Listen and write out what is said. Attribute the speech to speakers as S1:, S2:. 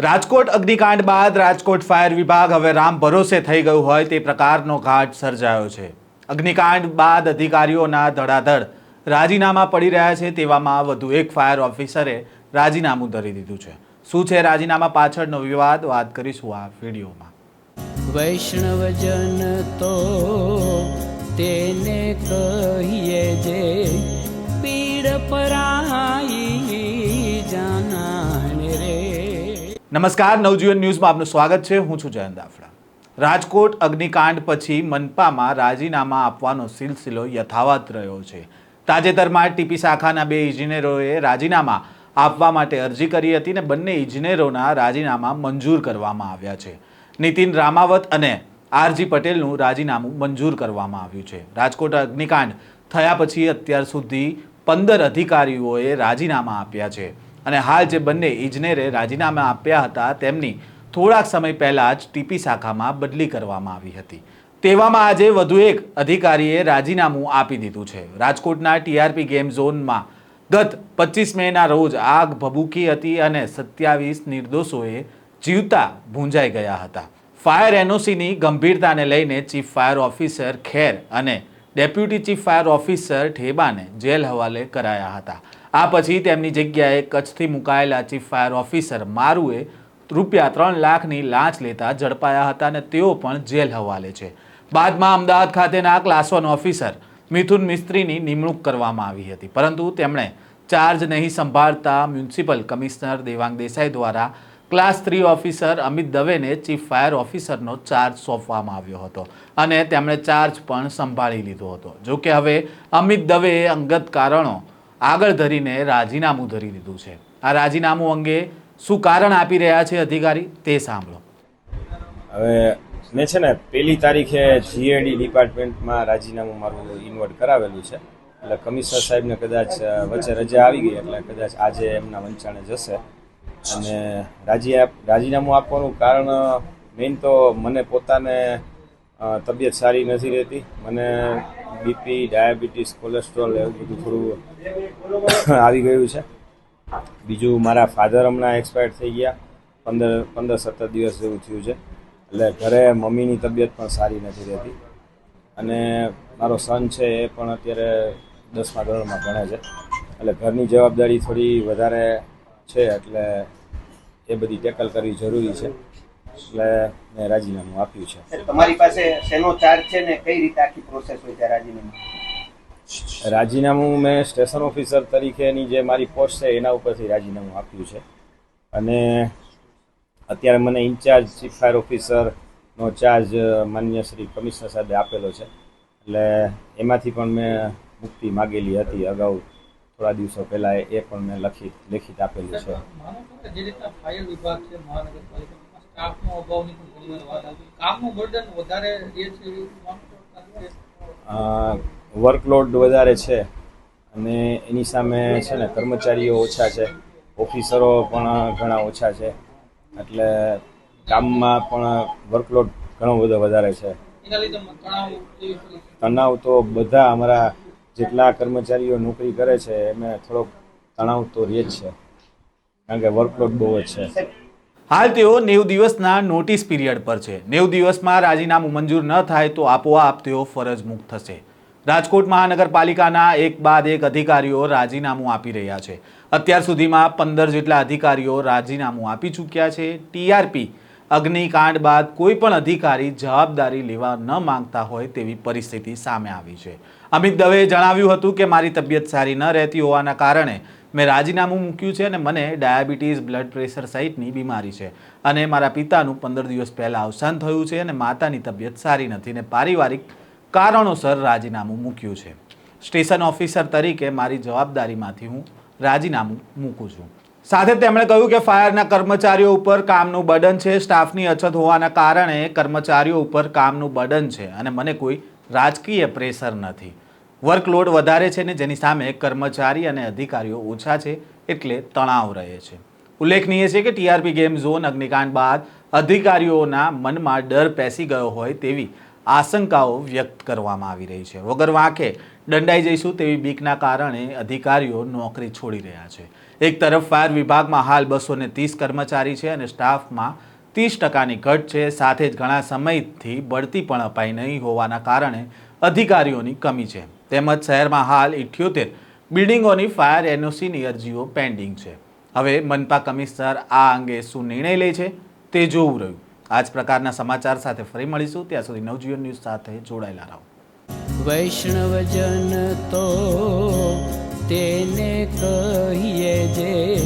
S1: રાજકોટ અગ્નિકાંડ બાદ રાજકોટ ફાયર વિભાગ હવે રામ ભરોસે થઈ ગયું હોય તે પ્રકારનો ઘાટ સર્જાયો છે। અગ્નિકાંડ બાદ અધિકારીઓના ધડાધડ રાજીનામા પડી રહ્યા છે। તેવામાં વધુ એક ફાયર ઓફિસરે રાજીનામું ધરી દીધું છે। શું છે રાજીનામા પાછળનો વિવાદ, વાત કરીશું આ વિડીયોમાં।
S2: વૈષ્ણવજન તો તેને કહીએ જે પીડ પરાઈ જાનાને રે।
S1: નમસ્કાર, નવજીવન ન્યૂઝમાં આપનું સ્વાગત છે। હું છું જયંત દાફડા। રાજકોટ અગ્નિકાંડ પછી મનપામાં રાજીનામા આપવાનો સિલસિલો યથાવત રહ્યો છે। તાજેતરમાં ટીપી શાખાના 2 ઇજનેરોએ રાજીનામા આપવા માટે અરજી કરી હતી અને બંને ઇજનેરોના રાજીનામા મંજૂર કરવામાં આવ્યા છે। નીતિન રામાવત અને આરજી પટેલનું રાજીનામું મંજૂર કરવામાં આવ્યું છે। રાજકોટ અગ્નિકાંડ થયા પછી અત્યાર સુધી 15 અધિકારીઓએ રાજીનામા આપ્યા છે અને હાલ જે બંને ઇજનેરે રાજીનામા આપ્યા હતા તેમની થોડાક સમય પહેલાં જ ટીપી શાખામાં બદલી કરવામાં આવી હતી। તેવામાં આજે વધુ એક અધિકારીએ રાજીનામું આપી દીધું છે। રાજકોટના ટીઆરપી ગેમ ઝોનમાં ગત 25 મેના રોજ આગ ભભૂકી હતી અને 27 નિર્દોષોએ જીવતા ભૂંજાઈ ગયા હતા। ફાયર એનઓસીની ગંભીરતાને લઈને ચીફ ફાયર ઓફિસર ખેર અને ડેપ્યુટી ચીફ ફાયર ઓફિસર ઠેબાને જેલ હવાલે કરાયા હતા। આ પછી તેમની જગ્યાએ કચ્છથી મુકાયેલા ચીફ ફાયર ઓફિસર મારુએ રૂપિયા 3 લાખની લાંચ લેતા ઝડપાયા હતા અને તેઓ પણ જેલ હવાલે છે। બાદમાં અમદાવાદ ખાતેના ક્લાસ 1 ઓફિસર મિથુન મિસ્ત્રીની નિમણૂક કરવામાં આવી હતી, પરંતુ તેમણે ચાર્જ નહીં સંભાળતા મ્યુનિસિપલ કમિશનર દેવાંગ દેસાઈ દ્વારા ક્લાસ 3 ઓફિસર અમિત દવેને ચીફ ફાયર ઓફિસરનો ચાર્જ સોંપવામાં આવ્યો હતો અને તેમણે ચાર્જ પણ સંભાળી લીધો હતો। જો કે હવે અમિત દવેએ અંગત કારણો આગળ ધરીને રાજીનામું ધરી દીધું છે। આ રાજીનામું અંગે શું કારણ આપી રહ્યા છે અધિકારી તે સાંભળો।
S3: હવે મેં છે ને 1લી તારીખે જીએડી ડિપાર્ટમેન્ટમાં રાજીનામું મારું ઇન્વર્ટ કરાવેલું છે, એટલે કમિશનર સાહેબને કદાચ વચ્ચે રજા આવી ગઈ એટલે કદાચ આજે એમના વંચાણે જશે। અને રાજીનામું આપવાનું કારણ મેઇન તો મને પોતાને તબિયત સારી નથી રહેતી, મને બીપી, ડાયાબિટીસ, કોલેસ્ટ્રોલ એવું બધું થોડું આવી ગયું છે। બીજું મારા ફાધર હમણાં એક્સપાયર થઈ ગયા, 15-17 દિવસ જેવું થયું છે, એટલે ઘરે મમ્મીની તબિયત પણ સારી નથી રહેતી અને મારો સન છે એ પણ અત્યારે 10મા ધોરણમાં ભણે છે, એટલે ઘરની જવાબદારી થોડી વધારે છે, એટલે એ બધી ટેકલ કરવી જરૂરી છે, એટલે મેં રાજીનામું આપ્યું છે।
S4: તમારી પાસે શેનો ચાર્જ છે ને કઈ રીતે આખી પ્રોસેસ હોય છે રાજીનામું?
S3: રાજીનામું મેં સ્ટેશન ઓફિસર તરીકેની જે મારી પોસ્ટ છે એના ઉપરથી રાજીનામું આપ્યું છે અને અત્યારે મને ઇન્ચાર્જ ચીફ ફાયર ઓફિસરનો ચાર્જ માન્ય શ્રી કમિશનર સાહેબે આપેલો છે, એટલે એમાંથી પણ મેં મુક્તિ માગેલી હતી અગાઉ થોડા દિવસો પહેલાં, એ પણ મેં લેખિત આપેલું છે।
S5: જે રીતના ફાયર વિભાગ છે મહાનગરપાલિકામાં સ્ટાફનો અભાવની પણ ઘણી વાર વાત આવતી, કામનું બર્ડન વધારે રહે છે,
S3: વર્કલોડ વધારે છે અને એની સામે છે ને કર્મચારીઓ ઓછા છે, ઓફિસરો પણ ઘણા ઓછા છે, એટલે કામમાં પણ વર્કલોડ ઘણો બધો વધારે છે।
S5: એના લીધે
S3: તણાવ તો બધા અમારા જેટલા કર્મચારીઓ નોકરી કરે છે એમને થોડોક તણાવ તો રહે જ છે, કારણ કે વર્કલોડ બહુ જ છે।
S1: હાલ તેઓ 90 દિવસના નોટિસ પીરિયડ પર છે। 90 દિવસમાં રાજીનામું મંજૂર ન થાય તો આપોઆપ તેઓ ફરજ મુક્ત થશે। રાજકોટ મહાનગરપાલિકાના એક બાદ એક અધિકારીઓ રાજીનામું આપી રહ્યા છે। અત્યાર સુધીમાં 15 જેટલા અધિકારીઓ રાજીનામું આપી ચૂક્યા છે। ટીઆરપી અગ્નિકાંડ બાદ કોઈ પણ અધિકારી જવાબદારી લેવા ન માંગતા હોય તેવી પરિસ્થિતિ સામે આવી છે। અમિત દવેએ જણાવ્યું હતું કે મારી તબિયત સારી ન રહેતી હોવાના કારણે મેં રાજીનામું મૂક્યું છે અને મને ડાયાબિટીસ, બ્લડ પ્રેશર સહિતની બીમારી છે અને મારા પિતાનું 15 દિવસ પહેલાં અવસાન થયું છે અને માતાની તબિયત સારી નથી અને પારિવારિક કારણોસર રાજીનામું મૂક્યું છે। સ્ટેશન ઓફિસર તરીકે મારી જવાબદારીમાંથી હું રાજીનામું મૂકું છું। સાથે તેમણે કહ્યું કે ફાયરના કર્મચારીઓ ઉપર કામનું બર્ડન છે, સ્ટાફની અછત હોવાના કારણે કર્મચારીઓ ઉપર કામનું બર્ડન છે અને મને કોઈ રાજકીય પ્રેશર નથી। વર્કલોડ વધારે છે ને જેની સામે કર્મચારી અને અધિકારીઓ ઓછા છે એટલે તણાવ રહે છે। ઉલ્લેખનીય છે કે ટીઆરપી ગેમ ઝોન અગ્નિકાંડ બાદ અધિકારીઓના મનમાં ડર પેસી ગયો હોય તેવી આશંકાઓ વ્યક્ત કરવામાં આવી રહી છે। વગર વાંકે દંડાઈ જઈશું તેવી બીકના કારણે અધિકારીઓ નોકરી છોડી રહ્યા છે। એક તરફ ફાયર વિભાગમાં હાલ 230 કર્મચારી છે અને સ્ટાફમાં 30%ની ઘટ છે. સાથે જ ઘણા સમયથી બઢતી પણ અપાઈ નહીં હોવાના કારણે અધિકારીઓની કમી છે. તેમજ શહેરમાં હાલ 78 બિલ્ડિંગોની ફાયર એનઓસીની અરજીઓ પેન્ડિંગ છે. હવે મનપા કમિશનર આ અંગે શું નિર્ણય લે છે તે જોવું રહ્યું. આ જ પ્રકારના સમાચાર સાથે ફરી મળીશું. ત્યાં સુધી નવજીવન ન્યૂઝ સાથે જોડાયેલા રહો.
S2: વૈષ્ણવજન તો તેને કહીએ જે